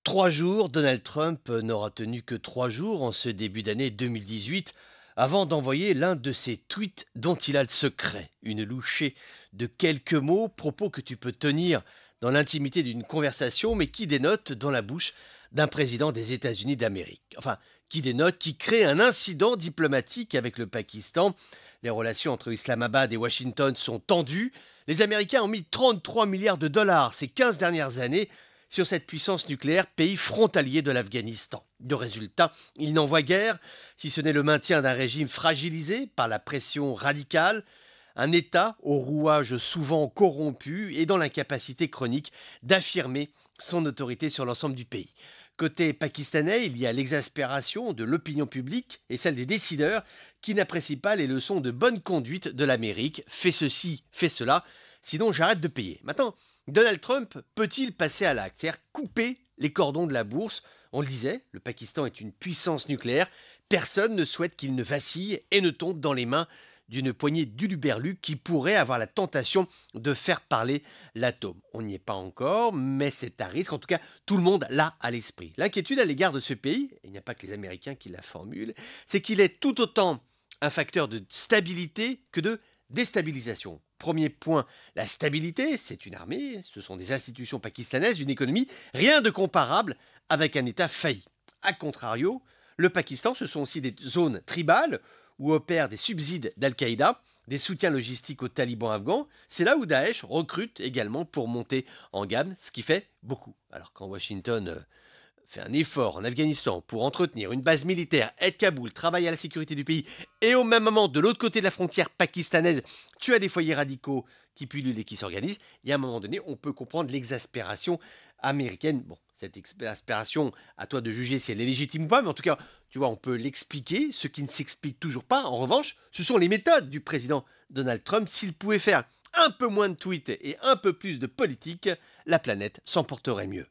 3 jours, Donald Trump n'aura tenu que 3 jours en ce début d'année 2018 avant d'envoyer l'un de ses tweets dont il a le secret. Une louchée de quelques mots, propos que tu peux tenir dans l'intimité d'une conversation, mais qui dénotent dans la bouche d'un président des États-Unis d'Amérique. Enfin, qui crée un incident diplomatique avec le Pakistan. Les relations entre Islamabad et Washington sont tendues. Les Américains ont mis 33 milliards de dollars ces 15 dernières années sur cette puissance nucléaire, pays frontalier de l'Afghanistan. De résultat, ils n'envoient guère, si ce n'est le maintien d'un régime fragilisé par la pression radicale, un État au rouage souvent corrompu et dans l'incapacité chronique d'affirmer son autorité sur l'ensemble du pays. Côté pakistanais, il y a l'exaspération de l'opinion publique et celle des décideurs qui n'apprécient pas les leçons de bonne conduite de l'Amérique. Fais ceci, fais cela, sinon j'arrête de payer. Maintenant, Donald Trump peut-il passer à l'acte, c'est-à-dire couper les cordons de la bourse? On le disait, le Pakistan est une puissance nucléaire. Personne ne souhaite qu'il ne vacille et ne tombe dans les mains d'une poignée d'uluberlus qui pourrait avoir la tentation de faire parler l'atome. On n'y est pas encore, mais c'est à risque. En tout cas, tout le monde l'a à l'esprit. L'inquiétude à l'égard de ce pays, et il n'y a pas que les Américains qui la formulent, c'est qu'il est tout autant un facteur de stabilité que de déstabilisation. Premier point, la stabilité, c'est une armée, ce sont des institutions pakistanaises, une économie, rien de comparable avec un État failli. A contrario, le Pakistan, ce sont aussi des zones tribales où opèrent des subsides d'Al-Qaïda, des soutiens logistiques aux talibans afghans. C'est là où Daesh recrute également pour monter en gamme, ce qui fait beaucoup. Alors quand Washington fait un effort en Afghanistan pour entretenir une base militaire, aide Kaboul, travaille à la sécurité du pays, et au même moment, de l'autre côté de la frontière pakistanaise, tu as des foyers radicaux qui pullulent et qui s'organisent, et à un moment donné, on peut comprendre l'exaspération américaine. Bon, cette exaspération, à toi de juger si elle est légitime ou pas, mais en tout cas, tu vois, on peut l'expliquer. Ce qui ne s'explique toujours pas, en revanche, ce sont les méthodes du président Donald Trump. S'il pouvait faire un peu moins de tweets et un peu plus de politique, la planète s'en porterait mieux.